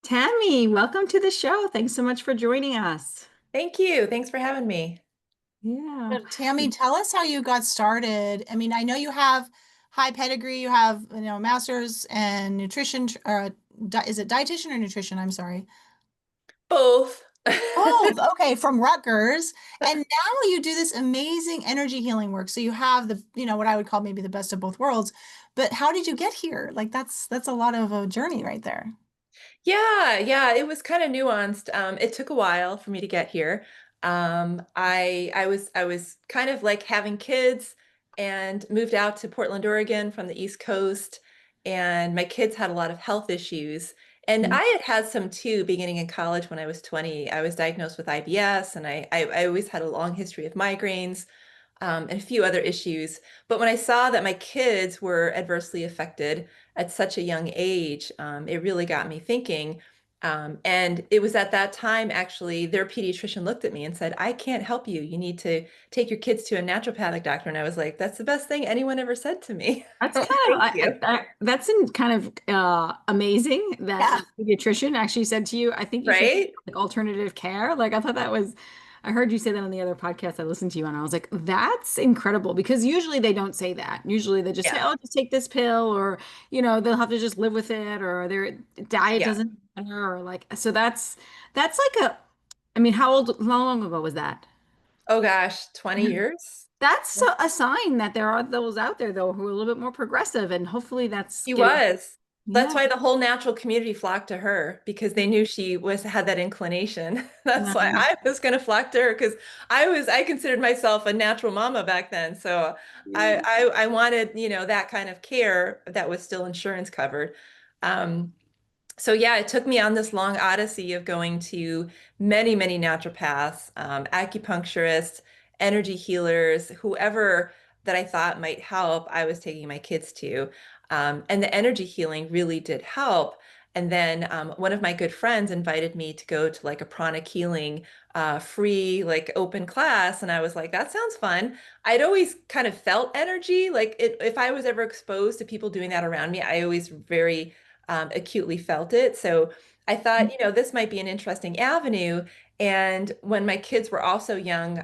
Tammy, welcome to the show. Thanks so much for joining us. Thank you. Thanks for having me. Yeah. Tammy, tell us how you got started. I mean, I know you have high pedigree, you have, master's in nutrition, is it dietitian or nutrition? I'm sorry. Both. Both. Okay, from Rutgers. And now you do this amazing energy healing work. So you have what I would call maybe the best of both worlds. But how did you get here? Like that's a lot of a journey right there. Yeah, it was kind of nuanced. It took a while for me to get here. I was kind of like having kids and moved out to Portland, Oregon from the East Coast, and my kids had a lot of health issues. And Mm. I had had some too beginning in college when I was 20. I was diagnosed with IBS, and I always had a long history of migraines. And a few other issues. But when I saw that my kids were adversely affected at such a young age, it really got me thinking. And it was at that time, actually, their pediatrician looked at me and said, I can't help you. You need to take your kids to a naturopathic doctor. And I was like, that's the best thing anyone ever said to me. That's Oh, kind of thank you. kind of amazing that Yeah. your pediatrician actually said to you, I think you should Right? like alternative care. Like I thought that was I heard you say that on the other podcast I listened to you on. I was like, that's incredible because usually they don't say that. Usually they just say, Yeah. oh, just take this pill or, they'll have to just live with it or their diet Yeah. doesn't matter or like so that's like I mean, how long ago was that? Oh gosh, 20 years? That's a sign that there are those out there, though, who are a little bit more progressive, and hopefully that's He getting, was. That's yeah, why the whole natural community flocked to her because they knew she was had that inclination. That's why nice. I was going to flock to her because I considered myself a natural mama back then. So Yeah. I wanted, that kind of care that was still insurance covered. Um, so yeah, it took me on this long odyssey of going to many, many naturopaths, acupuncturists, energy healers, whoever that I thought might help, I was taking my kids to. And the energy healing really did help. And then one of my good friends invited me to go to like a pranic healing free, like open class. And I was like, that sounds fun. I'd always kind of felt energy. Like if I was ever exposed to people doing that around me, I always very acutely felt it. So I thought, this might be an interesting avenue. And when my kids were also young,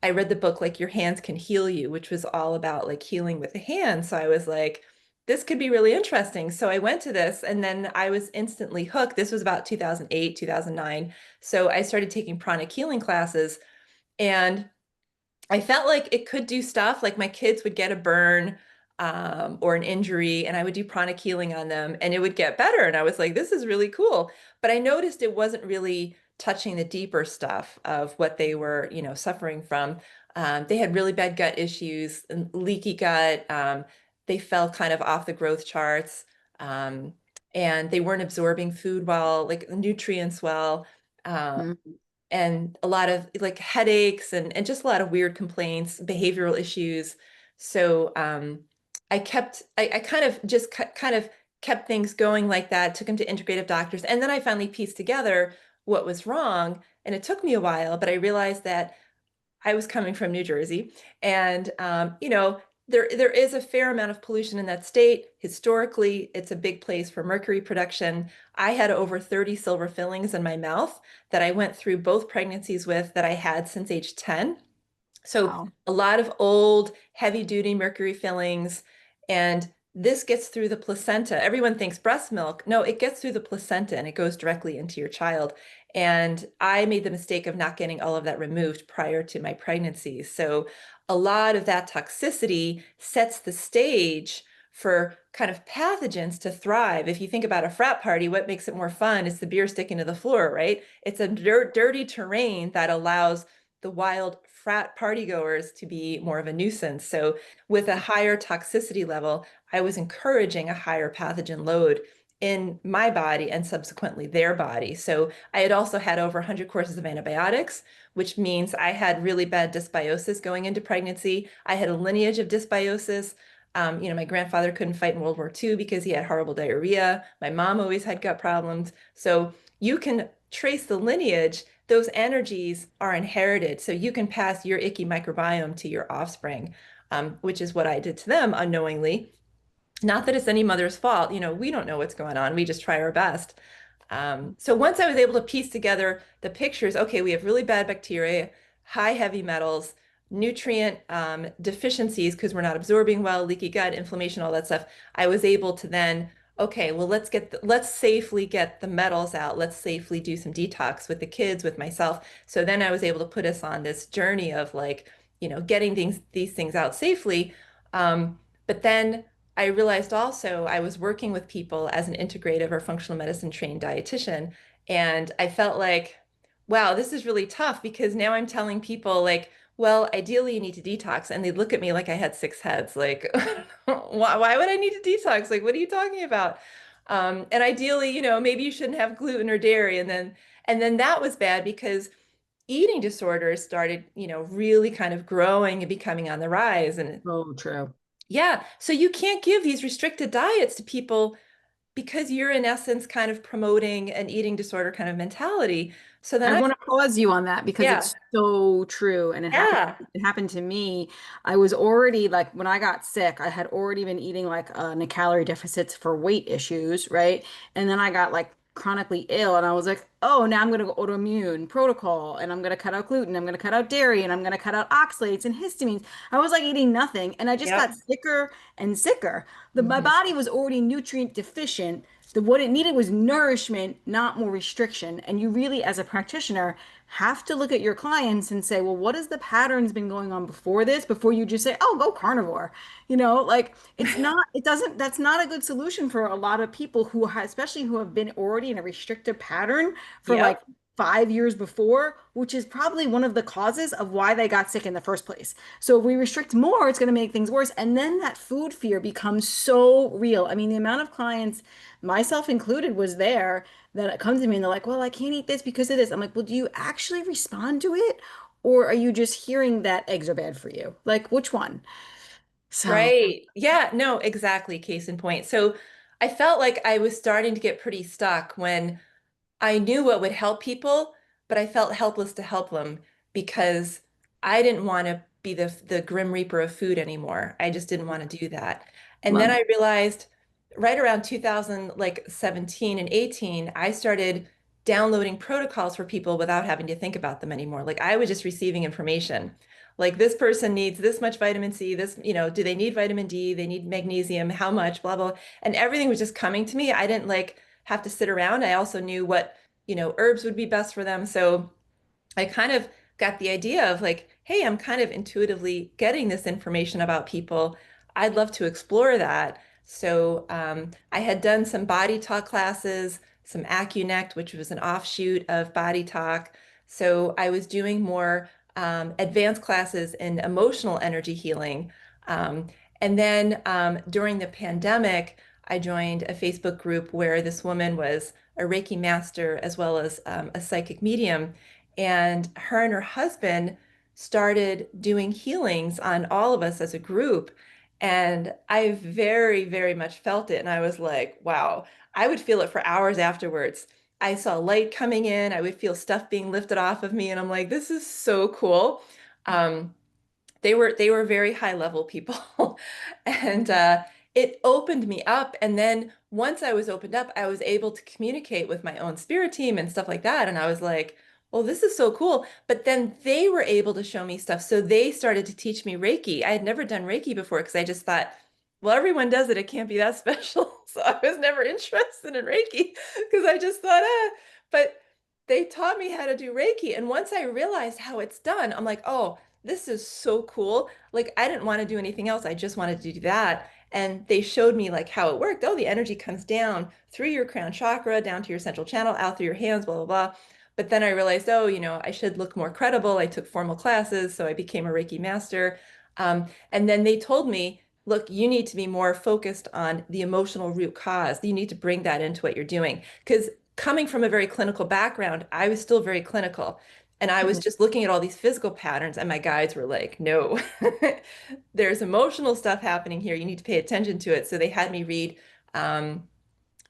I read the book like Your Hands Can Heal You, which was all about like healing with the hands. So I was like, this could be really interesting. So I went to this and then I was instantly hooked. This was about 2008, 2009. So I started taking pranic healing classes and I felt like it could do stuff like my kids would get a burn or an injury, and I would do pranic healing on them, and it would get better. And I was like, this is really cool. But I noticed it wasn't really touching the deeper stuff of what they were, suffering from. They had really bad gut issues, and leaky gut. They fell kind of off the growth charts, um, and they weren't absorbing food well, like nutrients well. Um, Mhm. and a lot of like headaches and just a lot of weird complaints, behavioral issues. So I kind of just kind of kept things going like that, took him to integrative doctors. And then I finally pieced together what was wrong. And it took me a while, but I realized that I was coming from New Jersey, and there is a fair amount of pollution in that state. Historically, it's a big place for mercury production. I had over 30 silver fillings in my mouth that I went through both pregnancies with that I had since age 10. So Wow. a lot of old, heavy-duty mercury fillings, and this gets through the placenta. Everyone thinks breast milk. No, it gets through the placenta and it goes directly into your child. And I made the mistake of not getting all of that removed prior to my pregnancy. So a lot of that toxicity sets the stage for kind of pathogens to thrive. If you think about a frat party, what makes it more fun is the beer sticking to the floor, right? It's a dirty terrain that allows the wild frat party goers to be more of a nuisance. So with a higher toxicity level, I was encouraging a higher pathogen load in my body and subsequently their body. So I had also had over 100 courses of antibiotics, which means I had really bad dysbiosis going into pregnancy. I had a lineage of dysbiosis. My grandfather couldn't fight in World War II because he had horrible diarrhea. My mom always had gut problems. So you can trace the lineage. Those energies are inherited. So you can pass your icky microbiome to your offspring, which is what I did to them unknowingly. Not that it's any mother's fault. We don't know what's going on. We just try our best. So once I was able to piece together the pictures, okay, we have really bad bacteria, high heavy metals, nutrient deficiencies because we're not absorbing well, leaky gut, inflammation, all that stuff. I was able to then, okay, well, let's safely get the metals out. Let's safely do some detox with the kids, with myself. So then I was able to put us on this journey of like, getting these things out safely. But then I realized also I was working with people as an integrative or functional medicine trained dietitian. And I felt like, wow, this is really tough because now I'm telling people, like, well, ideally you need to detox. And they look at me like I had six heads. Like, why would I need to detox? Like, what are you talking about? And ideally, maybe you shouldn't have gluten or dairy. And then that was bad because eating disorders started, really kind of growing and becoming on the rise. And Oh, true. yeah, so you can't give these restricted diets to people because you're in essence kind of promoting an eating disorder kind of mentality. So then I I, want to pause you on that because yeah, it's so true. And yeah, it happened to me. I was already like, when I got sick, I had already been eating like in a calorie deficits for weight issues, right? And then I got like chronically ill and I was like, oh, now I'm going to go autoimmune protocol and I'm going to cut out gluten, I'm going to cut out dairy, and I'm going to cut out oxalates and histamines. I was like eating nothing and I just got yep. sicker and sicker. My Mhm. body was already nutrient deficient. What it needed was nourishment, not more restriction. And you really, as a practitioner, have to look at your clients and say, well, what has the patterns been going on before this, before you just say, oh, go carnivore. Like it's not, it doesn't, that's not a good solution for a lot of people who have, especially who have been already in a restrictive pattern for like Yep. 5 years before, which is probably one of the causes of why they got sick in the first place. So if we restrict more, it's going to make things worse. And then that food fear becomes so real. I mean, the amount of clients, myself included, was there that come to me and they're like, well, I can't eat this because of this. I'm like, well, do you actually respond to it? Or are you just hearing that eggs are bad for you? Like, which one? So, Right. Yeah, no, exactly. Case in point. So I felt like I was starting to get pretty stuck when I knew what would help people, but I felt helpless to help them because I didn't want to be the grim reaper of food anymore. I just didn't want to do that. And then love I that. realized right around 2000, like 17 and 18, I started downloading protocols for people without having to think about them anymore. Like I was just receiving information. Like this person needs this much vitamin C, this, do they need vitamin D? They need magnesium, how much, blah, blah. And everything was just coming to me. I didn't like have to sit around. I also knew what herbs would be best for them. So I kind of got the idea of like, hey, I'm kind of intuitively getting this information about people. I'd love to explore that. So I had done some body talk classes, some AccuNect, which was an offshoot of body talk. So I was doing more advanced classes in emotional energy healing. Um, and then during the pandemic, I joined a Facebook group where this woman was a Reiki master as well as a psychic medium. And her and her husband started doing healings on all of us as a group. And I very, very much felt it. And I was like, wow, I would feel it for hours afterwards. I saw light coming in. I would feel stuff being lifted off of me. And I'm like, this is so cool. Um, they were very high level people and it opened me up, and then once I was opened up I was able to communicate with my own spirit team and stuff like that, and I was like, well, this is so cool. But then they were able to show me stuff, so they started to teach me Reiki. I had never done Reiki before because I just thought, well, everyone does it, it can't be that special. So I was never interested in Reiki because I just thought, but they taught me how to do Reiki, and once I realized how it's done, I'm like, oh, this is so cool. Like I didn't want to do anything else. I just wanted to do that. And they showed me like how it worked. Oh, the energy comes down through your crown chakra, down to your central channel, out through your hands, blah, blah, blah. But then I realized, oh, I should look more credible. I took formal classes, so I became a Reiki master. And then they told me, look, you need to be more focused on the emotional root cause. You need to bring that into what you're doing. Because coming from a very clinical background, I was still very clinical. And I was Mhm. just looking at all these physical patterns, and my guides were like, no, there's emotional stuff happening here. You need to pay attention to it. So they had me read um,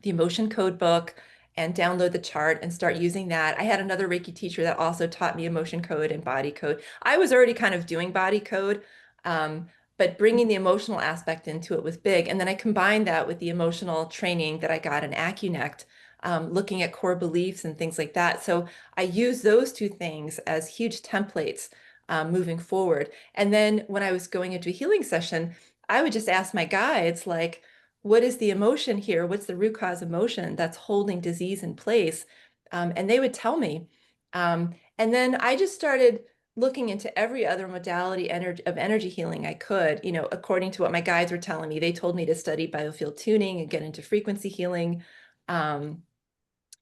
the emotion code book and download the chart and start using that. I had another Reiki teacher that also taught me emotion code and body code. I was already kind of doing body code, um, but bringing the emotional aspect into it was big. And then I combined that with the emotional training that I got in AccuNect. looking at core beliefs and things like that. So I use those two things as huge templates moving forward. And then when I was going into a healing session, I would just ask my guides, like, what is the emotion here? What's the root cause emotion that's holding disease in place? And they would tell me. And then I just started looking into every other modality of energy healing I could, according to what my guides were telling me. They told me to study biofield tuning and get into frequency healing. Um,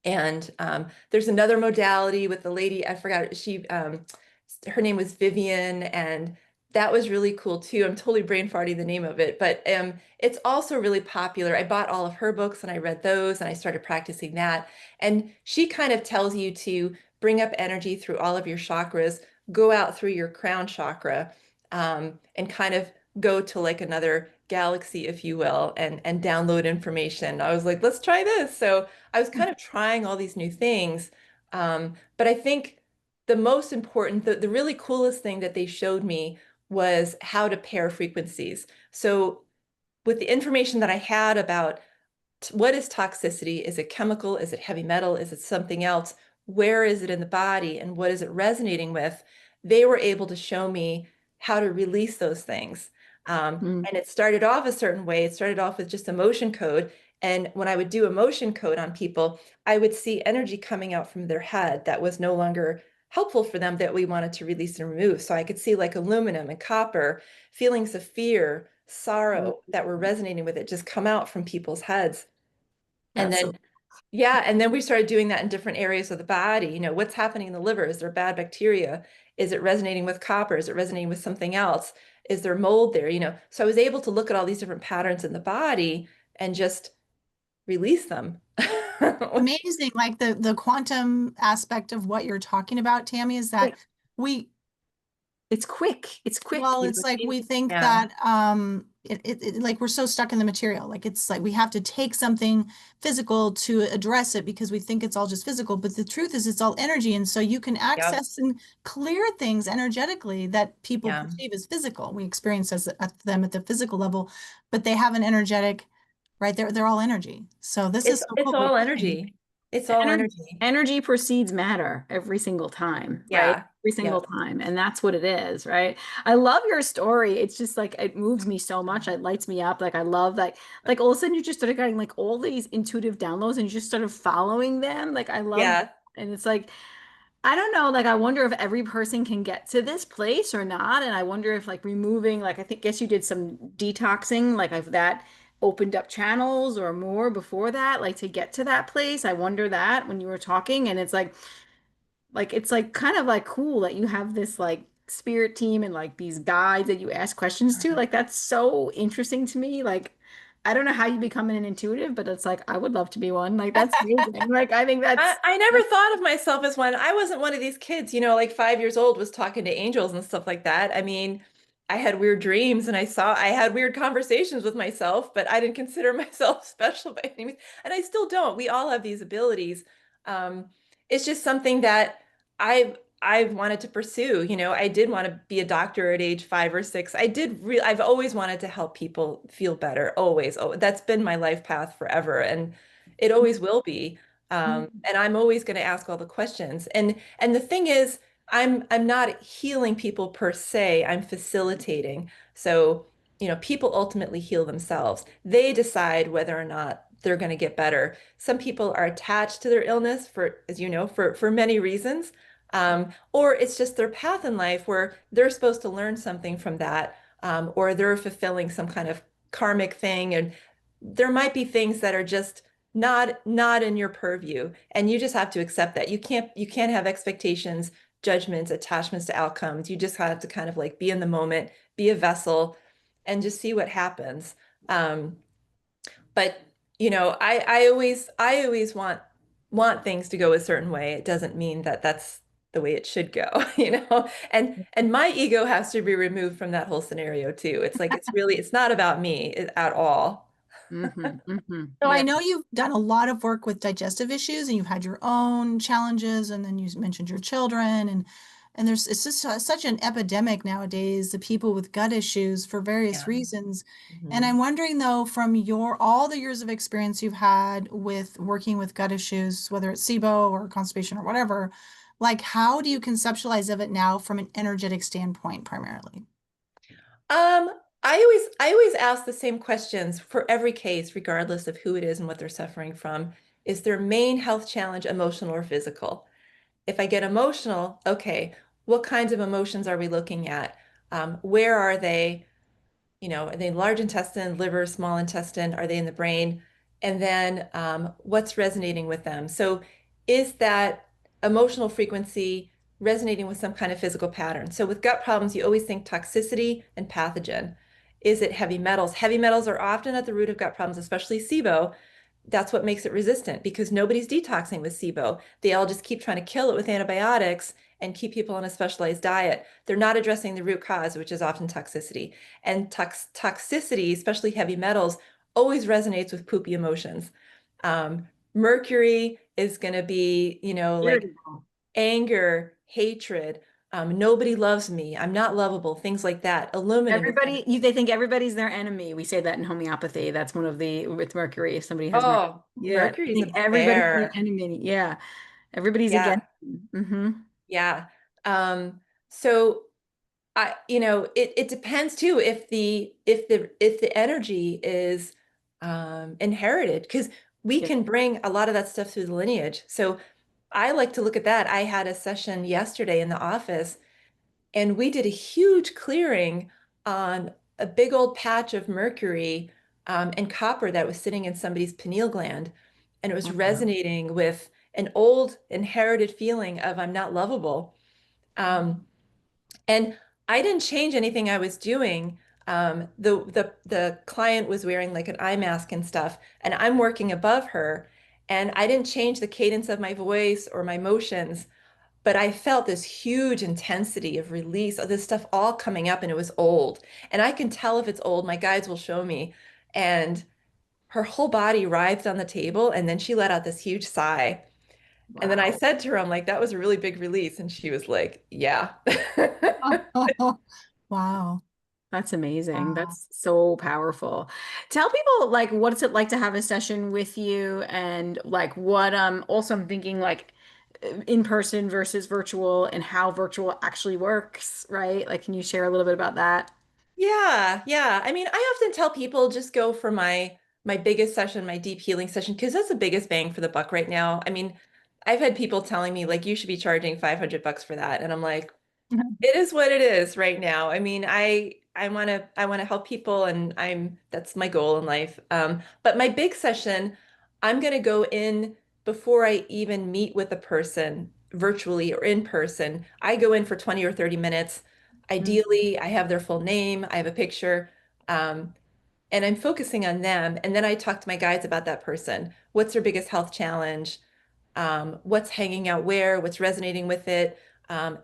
and there's another modality with the lady, I forgot, her name was Vivian, and that was really cool too. I'm totally brain farting the name of it, but it's also really popular. I bought all of her books and I read those and I started practicing that. And she kind of tells you to bring up energy through all of your chakras, go out through your crown chakra, and kind of go to like another galaxy, if you will, and download information. I was like, let's try this. So I was kind of trying all these new things. But I think the most important, the really coolest thing that they showed me was how to pair frequencies. So with the information that I had about what is toxicity? Is it chemical? Is it heavy metal? Is it something else? Where is it in the body? And what is it resonating with? They were able to show me how to release those things. Mm. And it started off a certain way. It started off with just emotion code. And when I would do emotion code on people, I would see energy coming out from their head that was no longer helpful for them that we wanted to release and remove. So I could see like aluminum and copper, feelings of fear, sorrow that were resonating with it just come out from people's heads. And That's so. then, yeah, and then we started doing that in different areas of the body. What's happening in the liver? Is there bad bacteria? Is it resonating with copper? Is it resonating with something else? Is there mold there? So I was able to look at all these different patterns in the body and just release them. Amazing. Like the quantum aspect of what you're talking about, Tammy, is that Like, we it's quick. It's quick. well, You know it's what I like mean? we think Yeah. that like we're so stuck in the material. Like it's like we have to take something physical to address it because we think it's all just physical. But the truth is it's all energy. And so you can Yep. access and clear things energetically that people Yeah. perceive as physical. We experience as at them at the physical level, but they have an energetic, right? They're all energy. So this is It's so it's cool what all you're saying. energy. It's all Energy, energy. energy precedes matter every single time, right? Yeah. Every single Yep. time. And that's what it is, right? I love your story. It's just like it moves me so much. It lights me up. Like I love like all of a sudden you just started getting like all these intuitive downloads and you just started following them. Like I love that. Yeah. And it's like I don't know, like I wonder if every person can get to this place or not. And I wonder if like removing, like I think guess you did some detoxing, like if that opened up channels or more before that, like to get to that place. I wonder that when you were talking. And it's like kind of like cool that you have this like spirit team and like these guides that you ask questions to. Like that's so interesting to me. Like I don't know how you become an intuitive, but it's like I would love to be one. Like that's amazing. Like I think I never thought of myself as one. I wasn't one of these kids, like 5 years old was talking to angels and stuff like that. I mean, I had weird dreams and I had weird conversations with myself, but I didn't consider myself special by any means. And I still don't. We all have these abilities. Um, it's just something that I've wanted to pursue. I did want to be a doctor at age 5 or 6. I've always wanted to help people feel better. Always. Oh, that's been my life path forever. And it always will be. And I'm always going to ask all the questions. And the thing is, I'm not healing people per se. I'm facilitating. So, people ultimately heal themselves. They decide whether or not they're going to get better. Some people are attached to their illness for, as you know, for many reasons. Or it's just their path in life where they're supposed to learn something from that, or they're fulfilling some kind of karmic thing. And there might be things that are just not in your purview, and you just have to accept that. You can't have expectations, judgments, attachments to outcomes. You just have to kind of like be in the moment, be a vessel, and just see what happens. um but I always want things to go a certain way. It doesn't mean that that's the way it should go. And my ego has to be removed from that whole scenario too. It's like it's not about me at all. So I Yeah. know you've done a lot of work with digestive issues and you've had your own challenges and then you mentioned your children and And it's just such an epidemic nowadays, the people with gut issues for various Yeah. reasons. And Mhm. I'm wondering though, from your all the years of experience you've had with working with gut issues, whether it's SIBO or constipation or whatever, like how do you conceptualize of it now from an energetic standpoint primarily? Um, I always ask the same questions for every case, regardless of who it is and what they're suffering from. Is their main health challenge emotional or physical? If I get emotional, okay, what kinds of emotions are we looking at? Where are they? Are they large intestine, liver, small intestine? Are they in the brain? And then what's resonating with them? So is that emotional frequency resonating with some kind of physical pattern? So with gut problems, you always think toxicity and pathogen. Is it heavy metals? Heavy metals are often at the root of gut problems, especially SIBO. That's what makes it resistant because nobody's detoxing with SIBO. They all just keep trying to kill it with antibiotics and keep people on a specialized diet. They're not addressing the root cause, which is often toxicity. And toxicity, especially heavy metals, always resonates with poopy emotions. Mercury is going to be, like Irritable. anger, hatred. Nobody loves me. I'm not lovable. Things like that. Aluminum is going to, They think everybody's their enemy. We say that in homeopathy. That's one of the, with Mercury, if somebody has Mercury. oh, Yeah, they Mercury's think a everybody's their bear. enemy. Yeah, everybody's against Yeah, them. Hmm. yeah. So it depends too if the energy is inherited because we Yeah. can bring a lot of that stuff through the lineage. So I like to look at that. I had a session yesterday in the office and we did a huge clearing on a big old patch of mercury and copper that was sitting in somebody's pineal gland. And it was Oh, wow. resonating with an old inherited feeling of I'm not lovable. Um, and I didn't change anything I was doing. The client was wearing like an eye mask and stuff, and I'm working above her, and I didn't change the cadence of my voice or my motions, but I felt this huge intensity of release of this stuff all coming up, and it was old. And I can tell if it's old. My guides will show me. And her whole body writhed on the table, and then she let out this huge sigh. And then I Wow. said to her, I'm like, that was a really big release. And she was like, yeah. Wow. That's amazing. Wow. That's so powerful. Tell people like what's it like to have a session with you and like what also I'm thinking like in person versus virtual and how virtual actually works, right? Like can you share a little bit about that? Yeah, yeah. I mean, I often tell people just go for my biggest session, my deep healing session, because that's the biggest bang for the buck right now. I mean, I've had people telling me like you should be charging $500 for that, and I'm like, it is what it is right now. I mean, I want to help people and that's my goal in life. But my big session, I'm going to go in before I even meet with a person virtually or in person. I go in for 20 or 30 minutes. Mm, Ideally, I have their full name, I have a picture, um, and I'm focusing on them. And then I talk to my guides about that person. What's their biggest health challenge? What's hanging out where, what's resonating with it.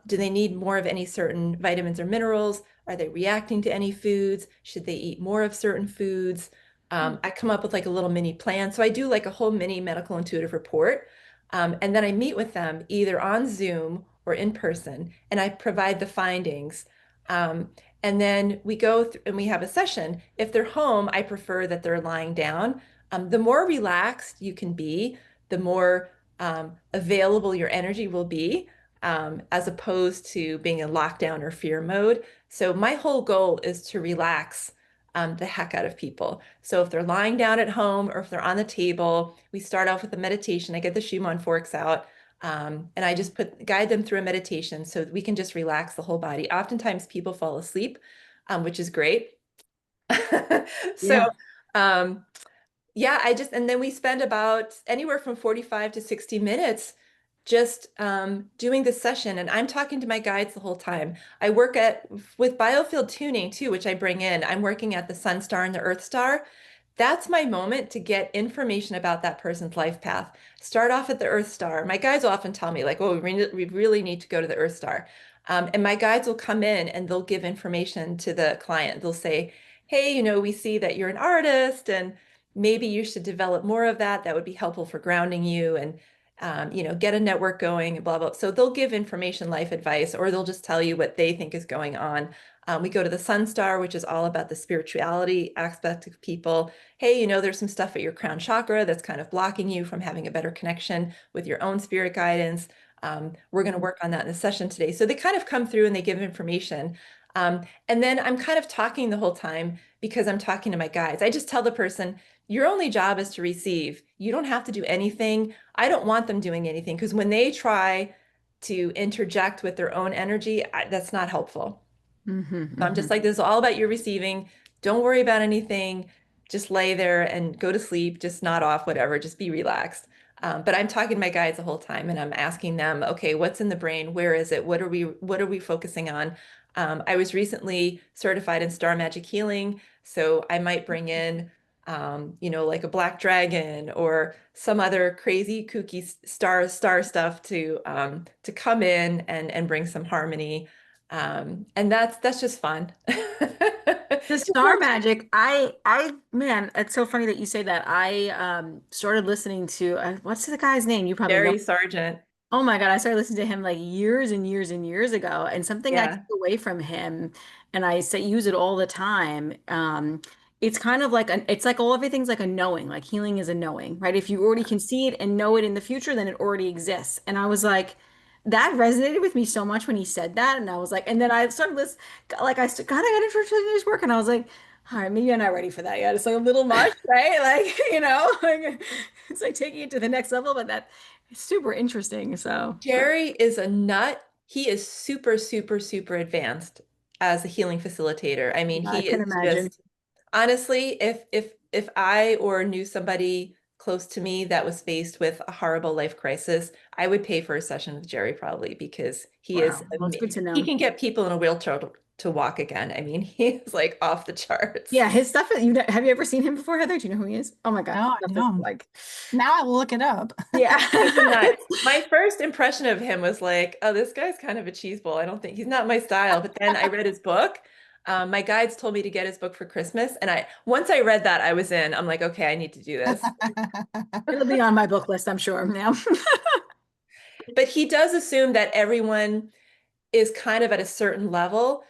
Do they need more of any certain vitamins or minerals? Are they reacting to any foods? Should they eat more of certain foods? mm, I come up with like a little mini plan. So I do like a whole mini medical intuitive report. And then I meet with them either on Zoom or in person, and I provide the findings. Um, and then we go through and we have a session. If they're home, I prefer that they're lying down. The more relaxed you can be, the more available your energy will be, as opposed to being in lockdown or fear mode. So my whole goal is to relax the heck out of people. So if they're lying down at home or if they're on the table, we start off with a meditation. I get the Schumann forks out. And I just guide them through a meditation so we can just relax the whole body. Oftentimes people fall asleep, which is great. So, yeah. um, yeah, and then we spend about anywhere from 45 to 60 minutes just doing this session. And I'm talking to my guides the whole time. I work with biofield tuning too, which I bring in. I'm working at the Sun Star and the Earth Star. That's my moment to get information about that person's life path. Start off at the Earth Star. My guides will often tell me, like, oh, we really need to go to the Earth Star. And my guides will come in and they'll give information to the client. They'll say, hey, we see that you're an artist and maybe you should develop more of that. That would be helpful for grounding you. get a network going, blah, blah. So they'll give information, life advice, or they'll just tell you what they think is going on. We go to the Sun Star, which is all about the spirituality aspect of people. Hey, there's some stuff at your crown chakra that's kind of blocking you from having a better connection with your own spirit guidance. We're going to work on that in the session today. So they kind of come through and they give information. And then I'm kind of talking the whole time because I'm talking to my guides. I just tell the person, your only job is to receive. You don't have to do anything. I don't want them doing anything because when they try to interject with their own energy, that's not helpful. Hmm. So I'm Hmm. just like, this is all about your receiving. Don't worry about anything. Just lay there and go to sleep. Just nod off, whatever. Just be relaxed. But I'm talking to my guides the whole time, and I'm asking them, okay, what's in the brain? Where is it? What are we focusing on? I was recently certified in star magic healing, so I might bring in, like a black dragon or some other crazy kooky star stuff to come in and bring some harmony. And that's just fun. The It star works. magic, man, it's so funny that you say that. I started listening to what's the guy's name? You probably know. Jerry Sargent. Oh my God, I started listening to him like years and years and years ago, and something I took Yeah. away from him, and I say use it all the time. It's kind of like it's like everything's like a knowing, like healing is a knowing, right? If you already can see it and know it in the future, then it already exists. And I was like, that resonated with me so much when he said that, and I was like, and then I started listening, like God, I got interested in his work, and I was like, all right, maybe I'm not ready for that yet. It's like a little much, right? Like, like it's like taking it to the next level, but that. It's super interesting. So, Jerry is a nut. He is super, super, super advanced as a healing facilitator. I mean, yeah, I he can is imagine. just honestly, if I or knew somebody close to me that was faced with a horrible life crisis, I would pay for a session with Jerry probably because Wow. Well, it's good to he know. can get people in a wheelchair to walk again. I mean, he is like off the charts. Yeah, his stuff. Have you ever seen him before, Heather? Do you know who he is? Oh my God, his No, I stuff is don't. like, Now I will look it up. yeah. He's a nut. My first impression of him was like, oh, this guy's kind of a cheeseball. I don't think he's not my style. But then I read his book. My guides told me to get his book for Christmas, and once I read that, I was in. I'm like, okay, I need to do this. It'll be on my book list, I'm sure now. But he does assume that everyone is kind of at a certain level,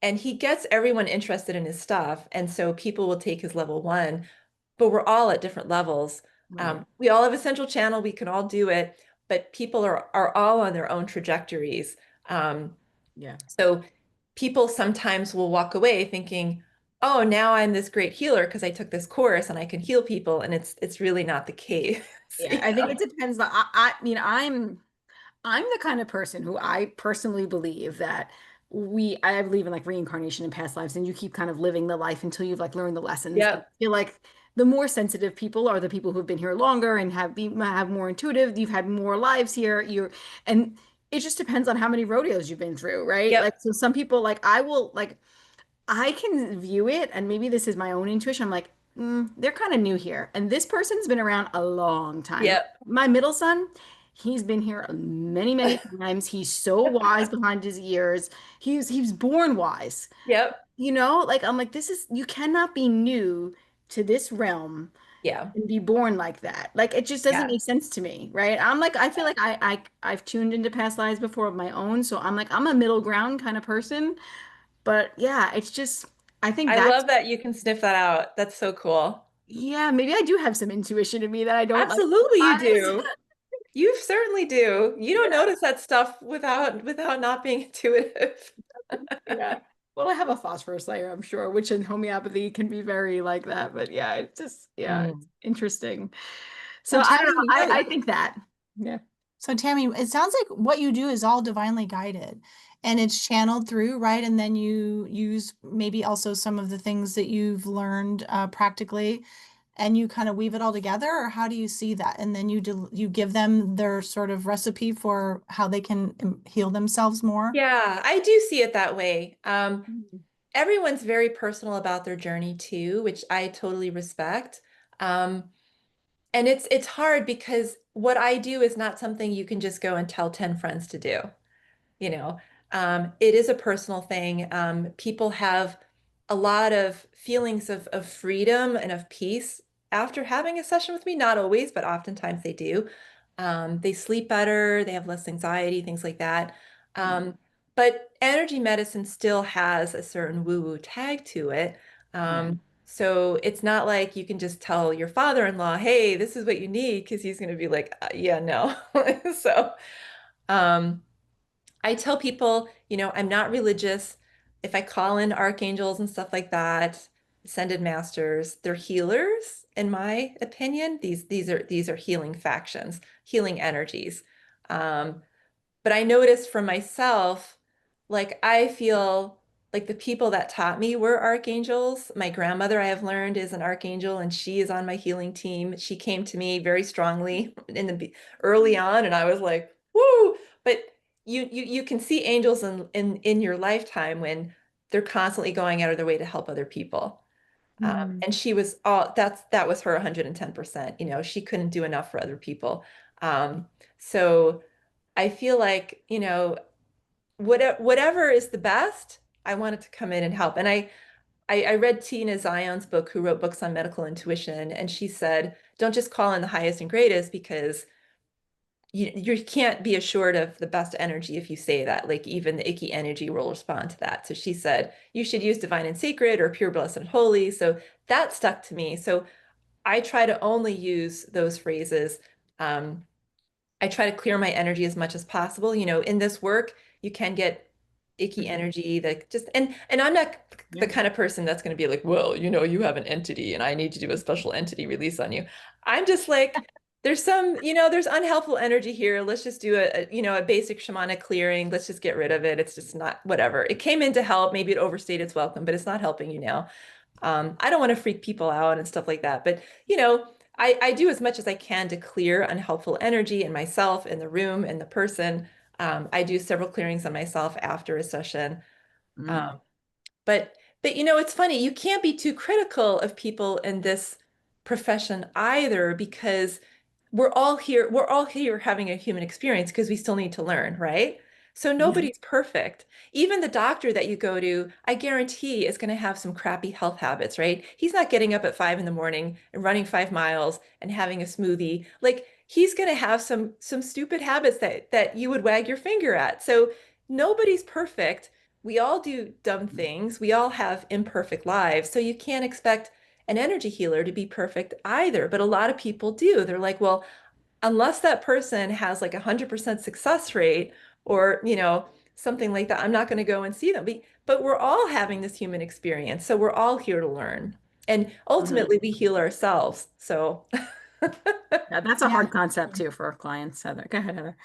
and he gets everyone interested in his stuff, and so people will take his level one, but we're all at different levels. Right. We all have a central channel, we can all do it, but people are all on their own trajectories. Um, Yeah. so people sometimes will walk away thinking, oh, now I'm this great healer because I took this course and I can heal people, and it's really not the case. Yeah. I think it depends. I'm the kind of person who I personally believe that I believe in like reincarnation in past lives, and you keep kind of living the life until you've like learned the lessons. And Yep, I feel like the more sensitive people are the people who've been here longer and have more intuitive, you've had more lives here. And it just depends on how many rodeos you've been through, right? Like, yep, so some people I can view it, and maybe this is my own intuition. I'm like, they're kind of new here. And this person's been around a long time. yep, My middle son, he's been here many, many times. He's so wise behind his ears. He was born wise. yep, Like I'm like, you cannot be new to this realm yeah, and be born like that. Like it just doesn't yeah. make sense to me, right? I'm like, I feel like I've tuned into past lives before of my own. So I'm like, I'm a middle ground kind of person. But yeah, it's just, I think I that's, love that you can sniff that out. That's so cool. yeah, maybe I do have some intuition in me that I don't like Absolutely you realize. do. You certainly do. You don't Yeah, notice that stuff without not being intuitive. yeah. Well, I have a phosphorus layer, I'm sure, which in homeopathy can be very like that. But yeah, it's Mm. interesting. So So I don't know. Tammy, I think that. Yeah. So Tammy, it sounds like what you do is all divinely guided and it's channeled through, right? And then you use maybe also some of the things that you've learned practically and you kind of weave it all together, or how do you see that? And then you give them their sort of recipe for how they can heal themselves more. Yeah, I do see it that way. Mhm. Everyone's very personal about their journey too, which I totally respect. Um, and it's hard because what I do is not something you can just go and tell 10 friends to do. you know. It is a personal thing. People have a lot of feelings of freedom and of peace after having a session with me. Not always, but oftentimes they do. They sleep better, they have less anxiety, things like that. Mm. Um, but energy medicine still has a certain woo-woo tag to it. Yeah. So it's not like you can just tell your father-in-law, hey, this is what you need, because he's going to be like, yeah, no. So um, I tell people, I'm not religious. If I call in archangels and stuff like that, ascended masters, they're healers, in my opinion. These are healing factions, healing energies. Um, but I noticed for myself, like I feel like the people that taught me were archangels. My grandmother, I have learned, is an archangel, and she is on my healing team. She came to me very strongly early on, and I was like, "Woo!" But you can see angels in your lifetime when they're constantly going out of their way to help other people. Mhm. And she was all that was her 110%. She couldn't do enough for other people. So I feel like, whatever is the best, I wanted to come in and help. And I read Tina Zion's book, who wrote books on medical intuition, and she said, don't just call in the highest and greatest, because you can't be assured of the best energy if you say that. Like even the icky energy will respond to that. So she said, you should use divine and sacred or pure, blessed, and holy. So that stuck to me. So I try to only use those phrases. Um, I try to clear my energy as much as possible. In this work, you can get icky Mhm. energy that just and I'm not the Yeah. kind of person that's going to be like, well, you have an entity and I need to do a special entity release on you. I'm just like, there's unhelpful energy here. Let's just do a basic shamanic clearing. Let's just get rid of it. It's just not whatever. It came in to help. Maybe it overstayed its welcome, but it's not helping you now. I don't want to freak people out and stuff like that. But, I do as much as I can to clear unhelpful energy in myself, in the room, in the person. I do several clearings on myself after a session. Mm. Um, but it's funny, you can't be too critical of people in this profession either, because we're all here having a human experience because we still need to learn, right? So Yeah. nobody's perfect. Even the doctor that you go to, I guarantee is going to have some crappy health habits, right? He's not getting up at 5 in the morning and running 5 miles and having a smoothie. Like he's going to have some stupid habits that you would wag your finger at. So nobody's perfect. We all do dumb things. We all have imperfect lives. So you can't expect an energy healer to be perfect either. But a lot of people do. They're like, well, unless that person has like 100% success rate or, something like that, I'm not going to go and see them. But we're all having this human experience. So we're all here to learn. And Mhm. ultimately, we heal ourselves. So Yeah, that's a Yeah. hard concept too for our clients, Heather. Go ahead, Heather.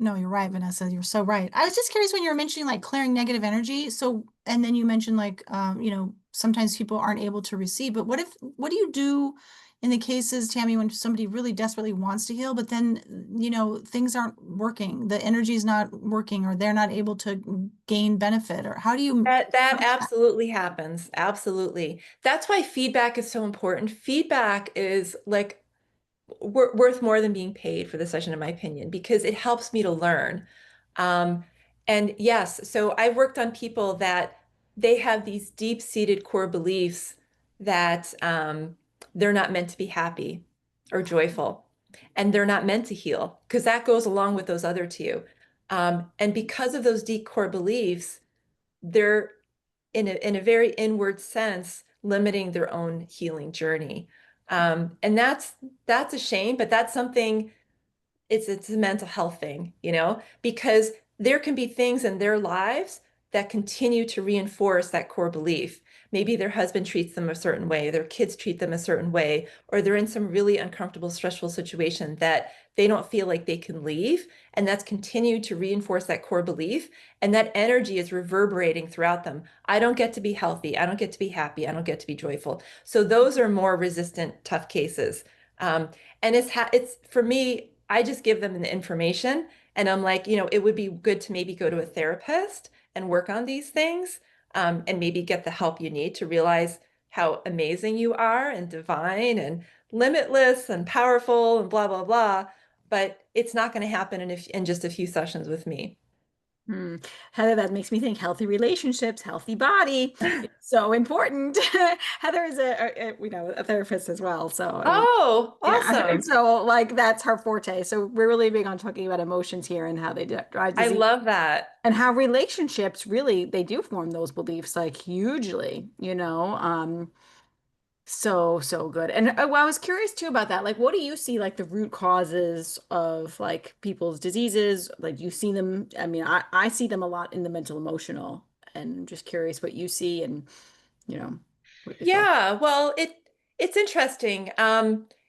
No, you're right, Vanessa. You're so right. I was just curious when you were mentioning like clearing negative energy. So, and then you mentioned like, sometimes people aren't able to receive, but what do you do in the cases, Tammy, when somebody really desperately wants to heal, but then, things aren't working, the energy is not working, or they're not able to gain benefit, or how do you that approach that? absolutely happens. Absolutely. That's why feedback is so important. Feedback is like worth more than being paid for the session, in my opinion, because it helps me to learn. Um, and yes, so I've worked on people that they have these deep-seated core beliefs that they're not meant to be happy or joyful, and they're not meant to heal, because that goes along with those other two. And because of those deep core beliefs, they're in a very inward sense limiting their own healing journey. And that's a shame, but that's something, it's a mental health thing, because there can be things in their lives that continue to reinforce that core belief. Maybe their husband treats them a certain way, their kids treat them a certain way, or they're in some really uncomfortable, stressful situation that they don't feel like they can leave. And that's continued to reinforce that core belief. And that energy is reverberating throughout them. I don't get to be healthy. I don't get to be happy. I don't get to be joyful. So those are more resistant, tough cases. Um, and it's for me, I just give them the information and I'm like, it would be good to maybe go to a therapist and work on these things, and maybe get the help you need to realize how amazing you are and divine and limitless and powerful and blah, blah, blah. But it's not going to happen in just a few sessions with me. Hmm. Heather, that makes me think healthy relationships, healthy body. It's so important. Heather is a therapist as well. So, I mean, Oh, yeah. awesome. So like that's her forte. So we're really big on talking about emotions here and how they drive I disease love that. and how relationships really they do form those beliefs like hugely, you know. So good. And well, I was curious too about that. Like, what do you see like the root causes of like people's diseases? Like, you see them. I mean, I see them a lot in the mental emotional, and I'm just curious what you see and you know what your thoughts. Yeah, well, it's interesting.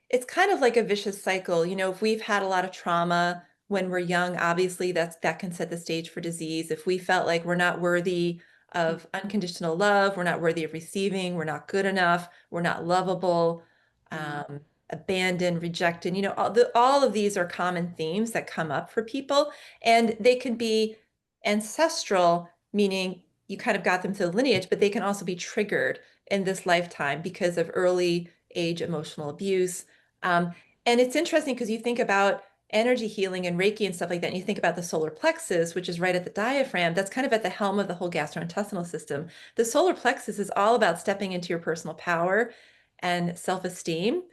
It's kind of like a vicious cycle. You know, if we've had a lot of trauma when we're young, obviously that can set the stage for disease. If we felt like we're not worthy of unconditional love, we're not worthy of receiving, we're not good enough, we're not lovable, Mm, abandoned, rejected, all of these are common themes that come up for people, and they can be ancestral, meaning you kind of got them through the lineage, but they can also be triggered in this lifetime because of early age emotional abuse. Um, and it's interesting because you think about energy healing and Reiki and stuff like that, and you think about the solar plexus, which is right at the diaphragm, that's kind of at the helm of the whole gastrointestinal system. The solar plexus is all about stepping into your personal power and self-esteem.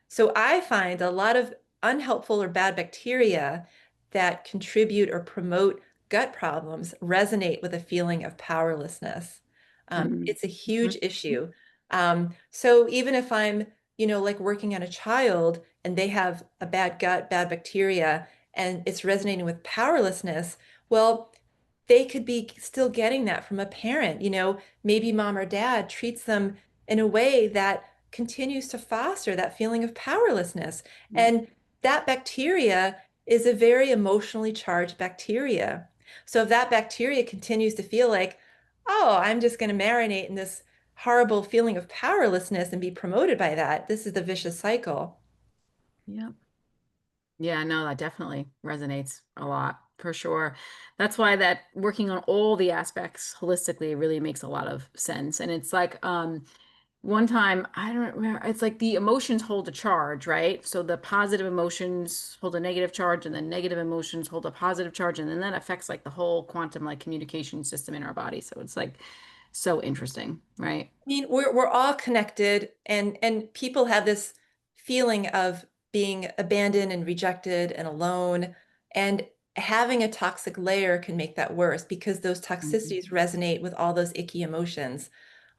So I find a lot of unhelpful or bad bacteria that contribute or promote gut problems resonate with a feeling of powerlessness. mm, It's a huge issue. So even if I'm, like working on a child and they have a bad gut, bad bacteria, and it's resonating with powerlessness, well, they could be still getting that from a parent. Maybe mom or dad treats them in a way that continues to foster that feeling of powerlessness. mm, And that bacteria is a very emotionally charged bacteria. So if that bacteria continues to feel like, oh, I'm just going to marinate in this horrible feeling of powerlessness and be promoted by that, this is the vicious cycle. yeah. Yeah, no, that definitely resonates a lot for sure. That's why that working on all the aspects holistically really makes a lot of sense. And it's like, one time, I don't remember, it's like the emotions hold a charge, right? So the positive emotions hold a negative charge, and then negative emotions hold a positive charge, and then that affects like the whole quantum like communication system in our body. So it's like so interesting, right? I mean, we're all connected, and people have this feeling of being abandoned and rejected and alone. And having a toxic layer can make that worse because those Mhm. toxicities resonate with all those icky emotions.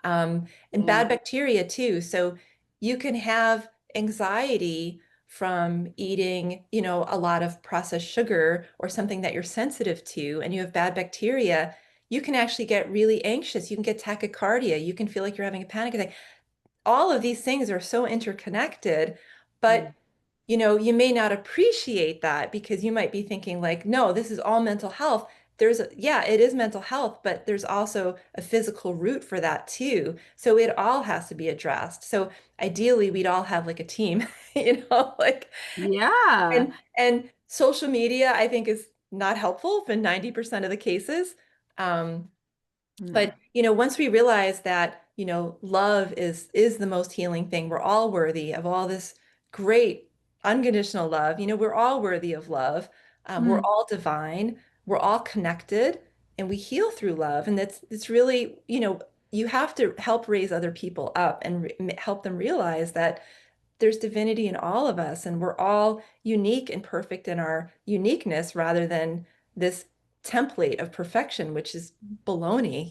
And Yeah. bad bacteria too. So you can have anxiety from eating, a lot of processed sugar or something that you're sensitive to, and you have bad bacteria. You can actually get really anxious. You can get tachycardia. You can feel like you're having a panic attack. All of these things are so interconnected, but Mm. you may not appreciate that because you might be thinking like, no, this is all mental health. Yeah, it is mental health, but there's also a physical root for that too. So it all has to be addressed. So ideally, we'd all have like a team, like, Yeah. and social media, I think, is not helpful for 90% of the cases. Um, No. but once we realize that, love is the most healing thing, we're all worthy of all this great unconditional love. We're all worthy of love. We're Mm. all divine. We're all connected, and we heal through love. And that's it's really, you have to help raise other people up and help them realize that there's divinity in all of us, and we're all unique and perfect in our uniqueness rather than this template of perfection, which is baloney,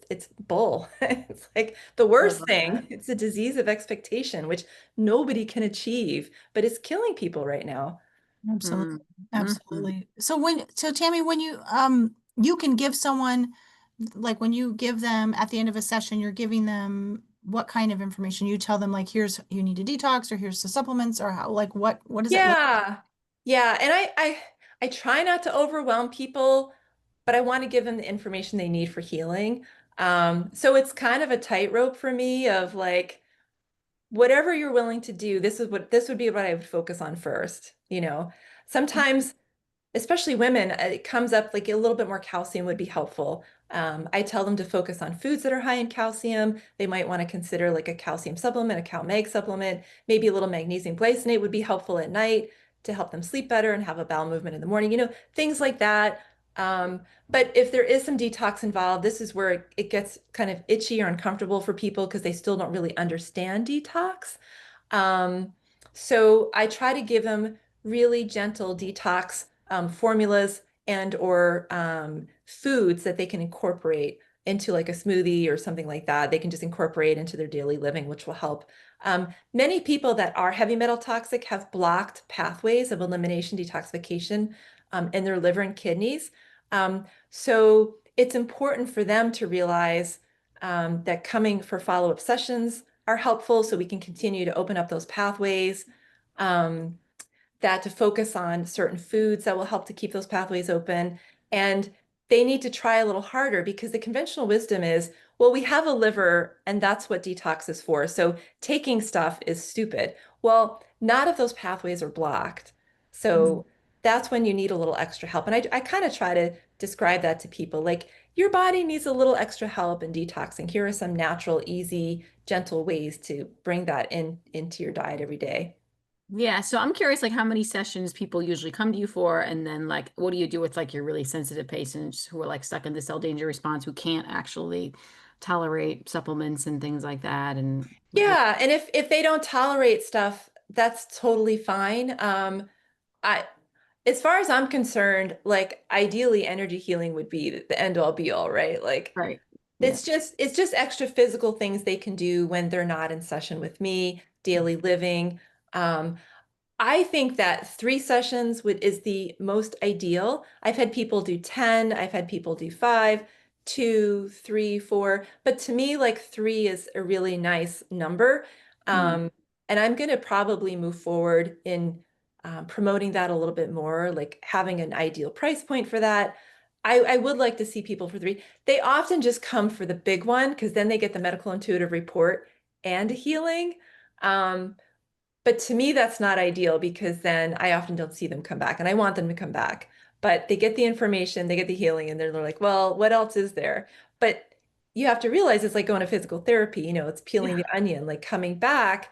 it's bull. It's like the I worst love thing. that. It's a disease of expectation, which nobody can achieve, but it's killing people right now. Mm. Absolutely. Mhm. Absolutely. So Tammy, when you can give someone, like when you give them at the end of a session, you're giving them what kind of information? You tell them like, here's you need to detox, or here's the supplements, or how, like what does it look? Yeah. Yeah, and I try not to overwhelm people, but I want to give them the information they need for healing. So it's kind of a tightrope for me of like, whatever you're willing to do, this would be what I would focus on first. Sometimes, especially women, it comes up like a little bit more calcium would be helpful. I tell them to focus on foods that are high in calcium. They might want to consider like a calcium supplement, a CalMag supplement, maybe a little magnesium glycinate would be helpful at night to help them sleep better and have a bowel movement in the morning, things like that. But if there is some detox involved, this is where it gets kind of itchy or uncomfortable for people because they still don't really understand detox. Um, so I try to give them really gentle detox formulas and or foods that they can incorporate into like a smoothie or something like that. They can just incorporate into their daily living, which will help. Many people that are heavy metal toxic have blocked pathways of elimination detoxification in their liver and kidneys. So it's important for them to realize that coming for follow-up sessions are helpful so we can continue to open up those pathways, um, that to focus on certain foods that will help to keep those pathways open. And they need to try a little harder because the conventional wisdom is, well, we have a liver and that's what detox is for. So taking stuff is stupid. Well, not if those pathways are blocked. Mhm. So that's when you need a little extra help. And I kind of try to describe that to people like your body needs a little extra help in detoxing. Here are some natural, easy, gentle ways to bring that into your diet every day. Yeah, so I'm curious, like how many sessions people usually come to you for, and then like what do you do with like your really sensitive patients who are like stuck in the cell danger response who can't actually tolerate supplements and things like that, and like what? Yeah, and if they don't tolerate stuff, that's totally fine. I as far as I'm concerned, like ideally energy healing would be the end all be all, right? Like Right. Yeah. it's just extra physical things they can do when they're not in session with me, daily living. Um, I think that 3 sessions is the most ideal. I've had people do 10, I've had people do 5, 2, 3, 4, but to me, like 3 is a really nice number. Mm. Um, and I'm going to probably move forward in promoting that a little bit more, like having an ideal price point for that. I would like to see people for 3. They often just come for the big one because then they get the medical intuitive report and healing. Um, but to me, that's not ideal because then I often don't see them come back and I want them to come back. But they get the information, they get the healing, and they're like, well, what else is there? But you have to realize it's like going to physical therapy, it's peeling Yeah. the onion, like coming back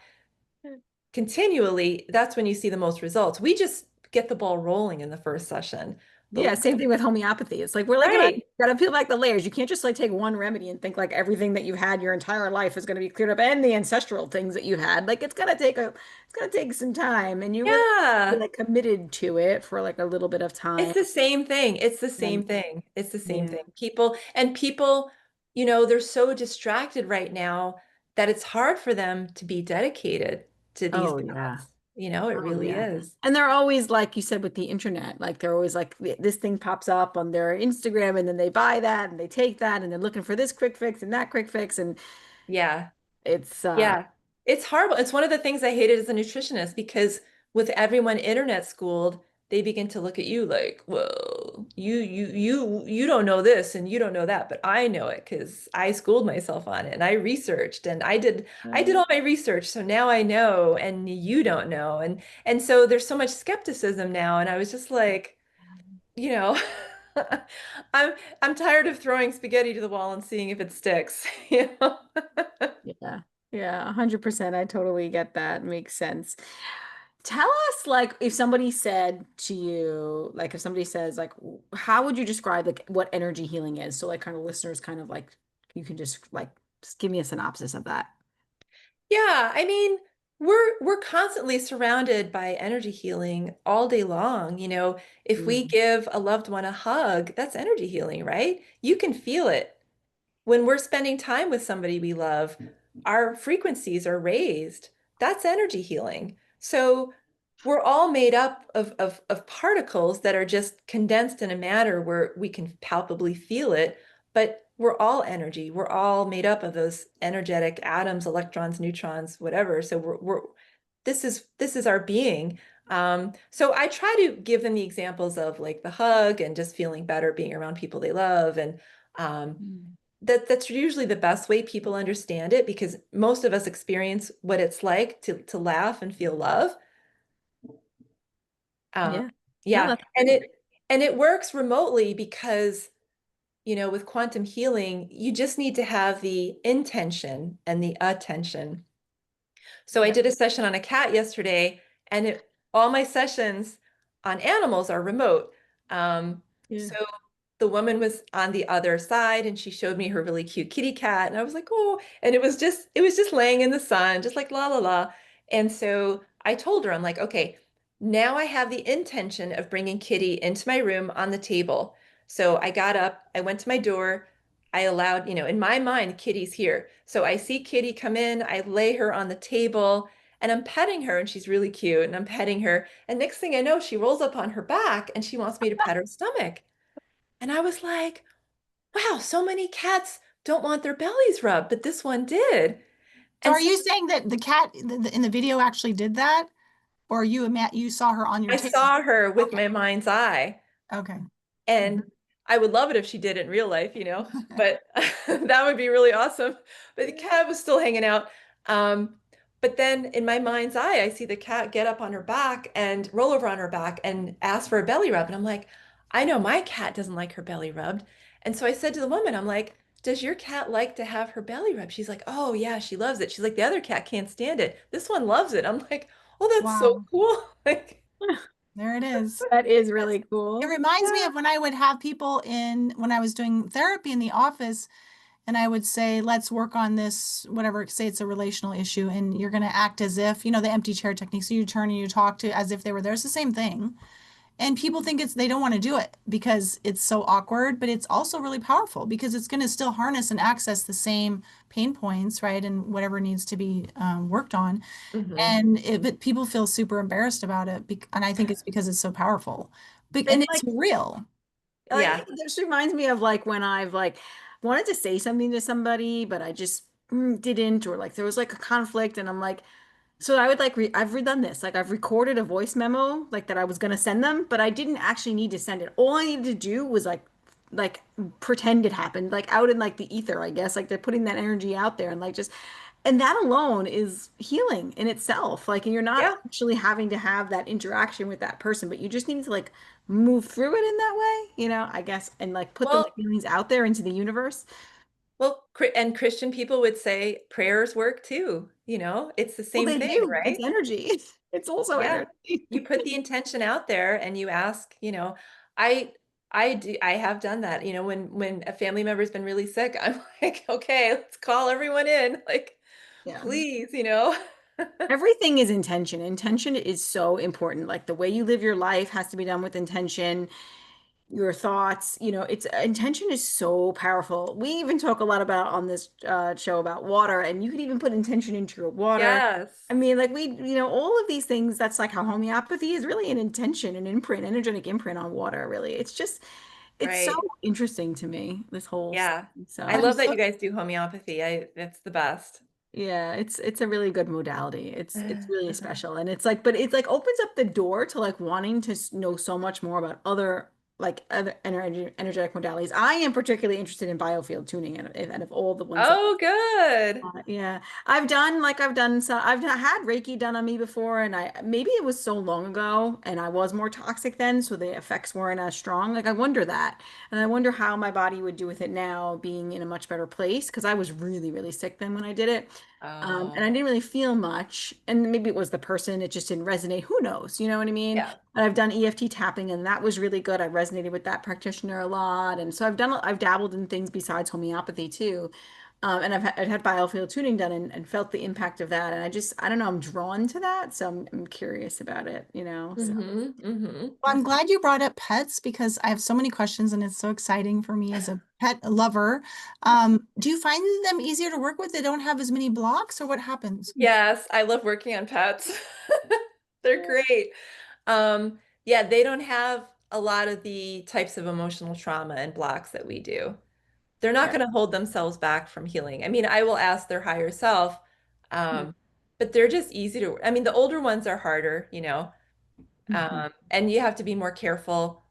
continually. That's when you see the most results. We just get the ball rolling in the first session. Yeah, But same thing with homeopathy. It's like we're like right. gotta peel back the layers. You can't just like take one remedy and think like everything that you had your entire life is gonna be cleared up and the ancestral things that you had. Like it's gonna take some time and you really be Yeah. like committed to it for like a little bit of It's time. the same thing. It's the And same thing. It's the same yeah. thing. People, they're so distracted right now that it's hard for them to be dedicated to these Oh yeah. paths. It Oh really yeah. is. And they're always like you said with the internet, like they're always like this thing pops up on their Instagram and then they buy that and they take that and they're looking for this quick fix and that quick fix and Yeah. it's Yeah. It's horrible. It's one of the things I hated as a nutritionist because with everyone internet schooled, they begin to look at you like, well, you don't know this and you don't know that, but I know it because I schooled myself on it and I researched and I did all my research, so now I know and you don't know. And so there's so much skepticism now. And I was just like, you know, I'm I'm tired of throwing spaghetti to the wall and seeing if it sticks, you know? Yeah. Yeah, 100%. I totally get that. Makes sense. Tell us, like, if somebody said to you, like, if somebody says, like, how would you describe, like, what energy healing is? So, like, kind of listeners, kind of like, you can just give me a synopsis of that. Yeah, I mean, we're constantly surrounded by energy healing all day long. If we Mhm. give a loved one a hug, that's energy healing, right? You can feel it. When we're spending time with somebody we love, our frequencies are raised. That's energy healing. So we're all made up of particles that are just condensed in a matter where we can palpably feel it, but we're all energy. We're all made up of those energetic atoms, electrons, neutrons, whatever. So this is our being. So I try to give them the examples of like the hug and just feeling better being around people they love and um, Mm. that's usually the best way people understand it because most of us experience what it's like to laugh and feel love. Um, Yeah. No, yeah, that's and great. it works remotely because with quantum healing, you just need to have the intention and the attention. So I Yeah. did a session on a cat yesterday, and all my sessions on animals are remote. Um, Yeah. so the woman was on the other side and she showed me her really cute kitty cat. And I was like, oh, and it was just laying in the sun, just like la la la. And so I told her, I'm like, okay, now I have the intention of bringing Kitty into my room on the table. So I got up, I went to my door, I allowed, in my mind, Kitty's here. So I see Kitty come in, I lay her on the table and I'm petting her and she's really cute and I'm petting her. And next thing I know, she rolls up on her back and she wants me to pet her stomach. And I was like, wow, so many cats don't want their bellies rubbed, but this one did. So And are so you saying that the cat in the video actually did that? Or you saw her on your I table? saw her with Okay. my mind's eye. Okay. And I would love it if she did it in real life, but that would be really awesome. But the cat was still hanging out. Um, but then in my mind's eye, I see the cat get up on her back and roll over on her back and ask for a belly rub. And I'm like, I know my cat doesn't like her belly rubbed. And so I said to the woman, I'm like, does your cat like to have her belly rubbed? She's like, oh yeah, she loves it. She's like, the other cat can't stand it. This one loves it. I'm like, oh, that's so Wow. cool. Like, There it is. That is Yes. really It cool. reminds me Yeah. of when I would have people in when I was doing therapy in the office, and I would say, let's work on this, whatever, say it's a relational issue, and you're going to act as if, the empty chair technique. So you turn and you talk to as if they were there. It's the same thing. And people think they don't want to do it because it's so awkward, but it's also really powerful because it's going to still harness and access the same pain points, right? And whatever needs to be worked on. mhm. But people feel super embarrassed about it. And I think it's because it's so powerful. And It's it's like real. Yeah. this reminds me of like when I've like wanted to say something to somebody, but I just didn't, or like there was like a conflict, and I'm like, so I would like I've redone this. Like I've recorded a voice memo like that I was gonna send them, but I didn't actually need to send it. All I needed to do was like pretend it happened, like out in like the ether, I guess. Like they're putting that energy out there and like just and that alone is healing in itself. Like and you're not Yeah. actually having to have that interaction with that person, but you just need to like move through it in that way, I guess, and like put those Well, feelings out there into the universe. And Christian people would say prayers work too, it's the Well, same they thing, do. It's right? energy. It's also Yeah. energy. You put the intention out there and you ask, I I have done that, when a family member's been really sick, I'm like, okay, let's call everyone in, like, Yeah. please. Everything is intention. Intention is so important. Like the way you live your life has to be done with intention. Your thoughts, it's intention is so powerful. We even talk a lot about on this show about water, and you can even put intention into your water. I Yes. mean, like all of these things, that's like how homeopathy is really an intention, an imprint, energetic imprint on water, really. It's so Right. interesting to me, this whole Yeah. thing. I So I'm love that so you guys do homeopathy. It's the best. yeah, it's a really good modality. It's really special, and it's like, but it's like opens up the door to like wanting to know so much more about other energetic modalities. I am particularly interested in biofield tuning, and of all the ones that Oh, good. yeah, I've done so I've had Reiki done on me before, and I maybe it was so long ago, and I was more toxic then, so the effects weren't as strong. Like I wonder that, and I wonder how my body would do with it now, being in a much better place, because I was really, really sick then when I did it, and I Oh, didn't really feel much, and maybe it was the person, it just didn't resonate. Who knows? You know what I mean? yeah. And I've done EFT tapping, and that was really good. I resonated with that practitioner a lot, and so I've dabbled in things besides homeopathy too. And I've had biofield tuning done and felt the impact of that. And I don't know, I'm drawn to that. So I'm curious about it. So Mm-hmm. Mm-hmm. Well, I'm glad you brought up pets because I have so many questions and it's so exciting for me as a pet lover. Do you find them easier to work with? They don't have as many blocks, or what happens? Yes, I love working on pets. They're great. Yeah, they don't have a lot of the types of emotional trauma and blocks that we do. They're not yeah. going to hold themselves back from healing. I mean, I will ask their higher self, Hmm. but they're just easy to, I mean, the older ones are harder, Mhm. and you have to be more careful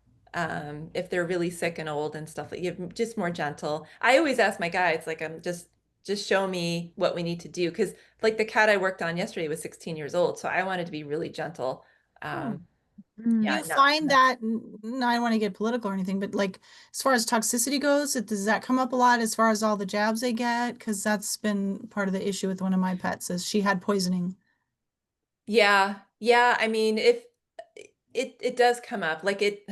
if they're really sick and old and stuff. Like you're just more gentle. I always ask my guides, like, I'm just show me what we need to do. Because like the cat I worked on yesterday was 16 years old, so I wanted to be really gentle. Oh. Um, Do Mm. yeah, you not, find that, no, I don't want to get political or anything, but like as far as toxicity goes, does that come up a lot as far as all the jabs they get? Because that's been part of the issue with one of my pets is she had poisoning. yeah, yeah. I mean, if it does come up, like it.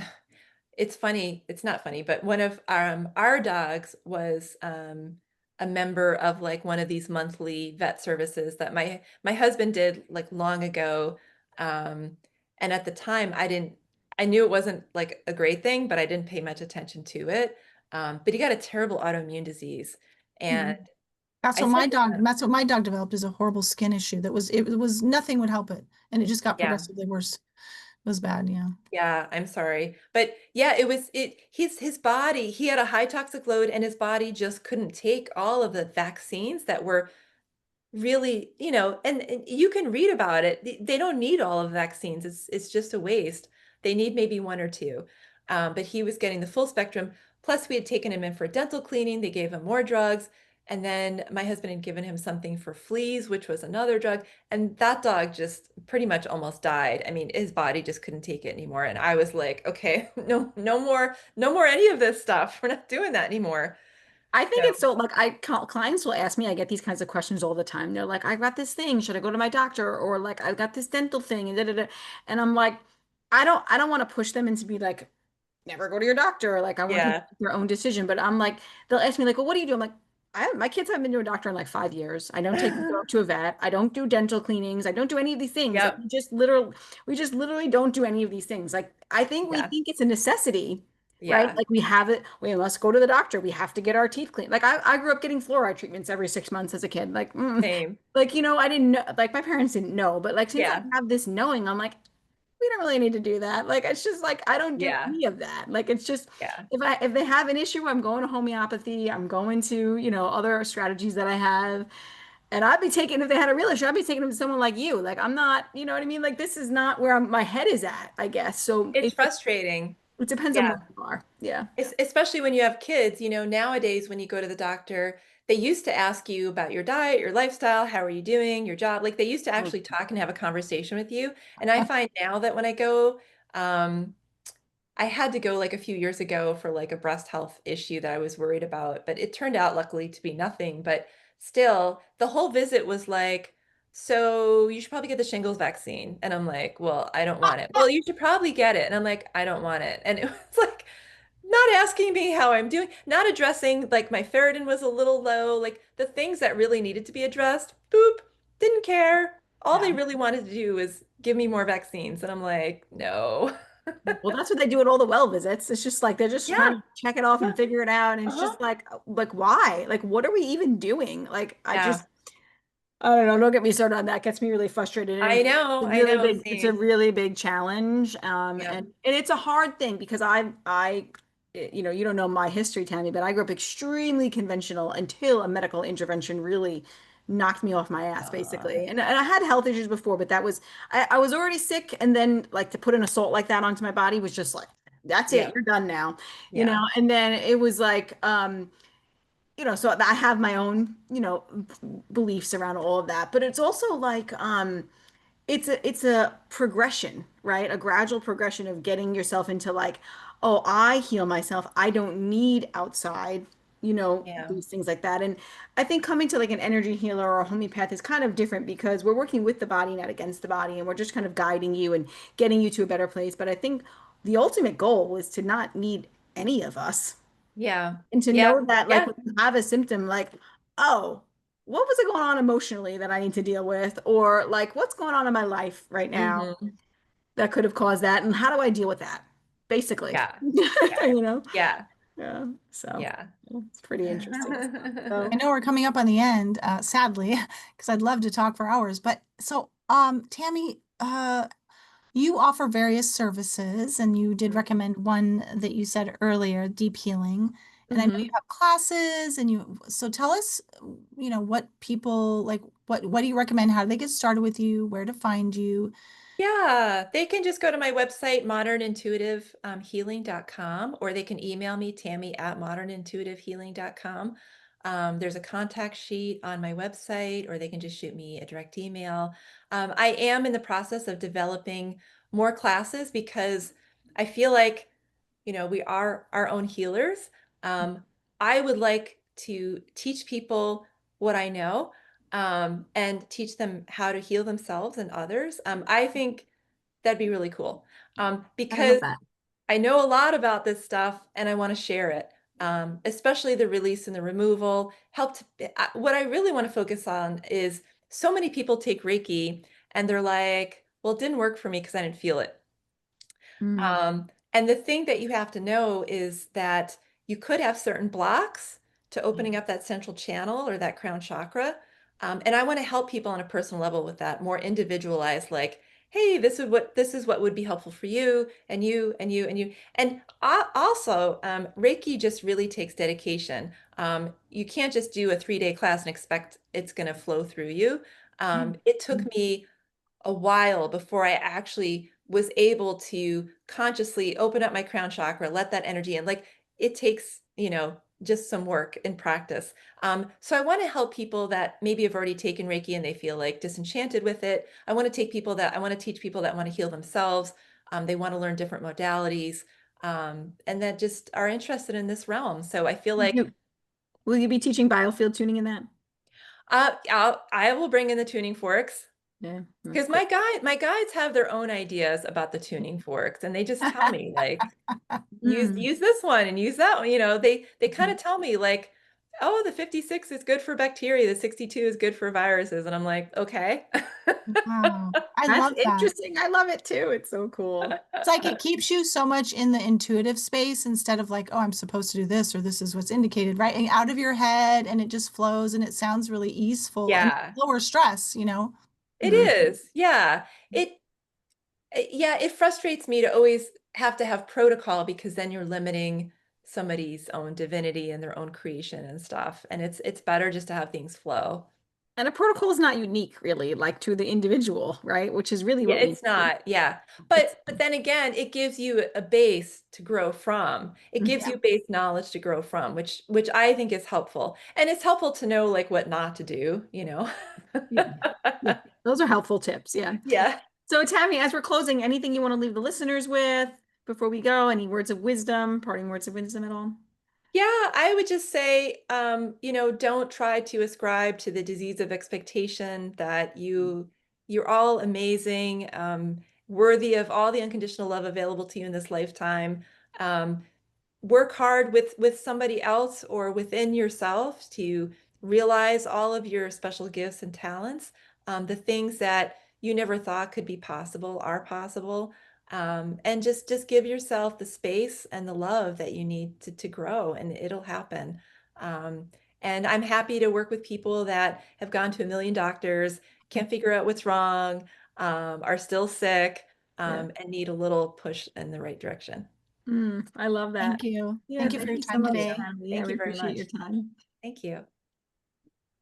it's funny. It's not funny, but one of our dogs was a member of like one of these monthly vet services that my husband did like long ago. Um, and at the time, I knew it wasn't like a great thing, but I didn't pay much attention to it. But he got a terrible autoimmune disease, and Mhm. That's I what said my to dog, him, that's what my dog developed is a horrible skin issue that was, it was nothing would help it. And it just got yeah. progressively worse. It was bad. Yeah. Yeah, I'm sorry. But yeah, his body, he had a high toxic load and his body just couldn't take all of the vaccines that were really, and you can read about it. They don't need all of the vaccines. It's just a waste. They need maybe one or two. But he was getting the full spectrum. Plus, we had taken him in for dental cleaning. They gave him more drugs. And then my husband had given him something for fleas, which was another drug. And that dog just pretty much almost died. I mean, his body just couldn't take it anymore. And I was like, okay, no, no more any of this stuff. We're not doing that anymore. I think So it's so like clients will ask me, I get these kinds of questions all the time. They're like, I got this thing, should I go to my doctor? Or like, I've got this dental thing and da, da, da. And I'm like, I don't want to push them into be like, never go to your doctor. Like I want people to yeah. make their own decision. But I'm like, they'll ask me like, well, what do you do? I'm like, my kids haven't been to a doctor in like 5 years. I don't take them to a vet. I don't do dental cleanings. I don't do any of these things. Like Yep. we just literally don't do any of these things. Like I think we Yeah. think it's a necessity, right? Yeah. Like we have it, we must go to the doctor. We have to get our teeth cleaned. Like I grew up getting fluoride treatments every 6 months as a kid. Like, Same. like, I didn't know, like my parents didn't know, but like since I Yeah. have this knowing, I'm like, we don't really need to do that. Like it's just like I don't do Yeah. any of that. Like it's just Yeah. if they have an issue, I'm going to homeopathy, I'm going to, other strategies that I have. And I'd be taking if they had a real issue, I'd be taking them to someone like you. Like I'm not, you know what I mean? Like this is not where my head is at, I guess. So It's frustrating. it depends on Yeah. where you are. Yeah. Especially when you have kids, nowadays when you go to the doctor, they used to ask you about your diet, your lifestyle, how are you doing, your job. Like they used to Mm. actually talk and have a conversation with you. And I find now that when I go, I had to go like a few years ago for like a breast health issue that I was worried about, but it turned out luckily to be nothing. But still, the whole visit was like, so you should probably get the shingles vaccine. And I'm like, well, I don't want it. Well, you should probably get it. And I'm like, I don't want it. And it was like, not asking me how I'm doing, not addressing like my ferritin was a little low, like the things that really needed to be addressed, boop, didn't care. All they Yeah. really wanted to do was give me more vaccines. And I'm like, no. Well, that's what they do at all the well visits. It's just like they're just trying Yeah. to check it off Yeah. and figure it out. And it's Uh-huh. just like why? Like what are we even doing? Like Yeah. I don't know. Don't get me started on that. It gets me really frustrated. And I know, it's a same. really big challenge. Yep. And it's a hard thing because you don't know my history, Tammy, but I grew up extremely conventional until a medical intervention really knocked me off my ass, Uh, basically. And I had health issues before, but I was already sick. And then like to put an assault like that onto my body was just like, that's it. yep. You're done now, Yeah. and then it was like, so I have my own, beliefs around all of that. But it's also like, it's a progression, right? A gradual progression of getting yourself into like, oh, I heal myself. I don't need outside, Yeah. these things like that. And I think coming to like an energy healer or a homeopath is kind of different because we're working with the body, not against the body, and we're just kind of guiding you and getting you to a better place. But I think the ultimate goal is to not need any of us Yeah. and to Yeah. know that like Yeah. when you have a symptom like, oh, what was it going on emotionally that I need to deal with, or like what's going on in my life right now Hmm. that could have caused that, and how do I deal with that basically. Yeah. Yeah. you know Yeah. yeah, so Yeah. it's pretty interesting stuff. So I know we're coming up on the end, sadly, because I'd love to talk for hours. But so, Tammy, you offer various services, and you did recommend one that you said earlier, deep healing. And I know you Hmm. have classes, and so tell us, what people like, what do you recommend? How do they get started with you? Where to find you? Yeah, they can just go to my website, modernintuitivehealing.com, or they can email me, Tammy at modernintuitivehealing.com. There's a contact sheet on my website, or they can just shoot me a direct email. I am in the process of developing more classes because I feel like, we are our own healers. Um, I would like to teach people what I know, and teach them how to heal themselves and others. I think that'd be really cool. I love Because that. I know a lot about this stuff and I want to share it. Especially the release and the removal helped. What I really want to focus on is so many people take Reiki and they're like, well, it didn't work for me because I didn't feel it. Mm. And the thing that you have to know is that you could have certain blocks to opening up that central channel or that crown chakra. And I want to help people on a personal level with that, more individualized, like, hey, this is what would be helpful for you and you and you and you. And also, Reiki just really takes dedication. You can't just do a 3-day class and expect it's going to flow through you. It took me a while before I actually was able to consciously open up my crown chakra, let that energy in. Like it takes, just some work and practice. So I want to help people that maybe have already taken Reiki and they feel like disenchanted with it. I want to teach people that want to heal themselves. They want to learn different modalities, and that just are interested in this realm. So I feel like Will you be teaching biofield tuning in that? I will bring in the tuning forks. Yeah, that's Because good. my guides have their own ideas about the tuning forks, and they just tell me like Mm. use this one and use that one. They kind of tell me like, oh, the 56 is good for bacteria, the 62 is good for viruses, and I'm like, okay. Wow. I That's love that. interesting. I love it too. It's so cool. It's like it keeps you so much in the intuitive space instead of like, oh, I'm supposed to do this or this is what's indicated, right? And out of your head and it just flows and it sounds really easeful and Yeah, lower stress, you know? it Mm. is. Yeah. It frustrates me to always have to have protocol because then you're limiting somebody's own divinity and their own creation and stuff. And it's better just to have things flow. And a protocol is not unique, really, like to the individual, right? Which is really Yeah, what we it's need. not. Yeah. It's But then again, it gives you a base to grow from. It gives Yeah. you base knowledge to grow from, which I think is helpful. And it's helpful to know like what not to do. yeah. Yeah. Those are helpful tips. Yeah. Yeah. So, Tammy, as we're closing, anything you want to leave the listeners with before we go? Any words of wisdom, parting words of wisdom at all? Yeah, I would just say, don't try to ascribe to the disease of expectation that you're all amazing, worthy of all the unconditional love available to you in this lifetime. Um, Work hard with somebody else or within yourself to realize all of your special gifts and talents. The things that you never thought could be possible are possible. And just give yourself the space and the love that you need to grow, and it'll happen. Um, and I'm happy to work with people that have gone to a million doctors, can't figure out what's wrong, are still sick, Yeah. and need a little push in the right direction. I love that. Thank you. Yeah. Thank you for Thank your you so time much, Yeah. today. Tammy. Yeah, Thank we you very appreciate your much. time. Thank you.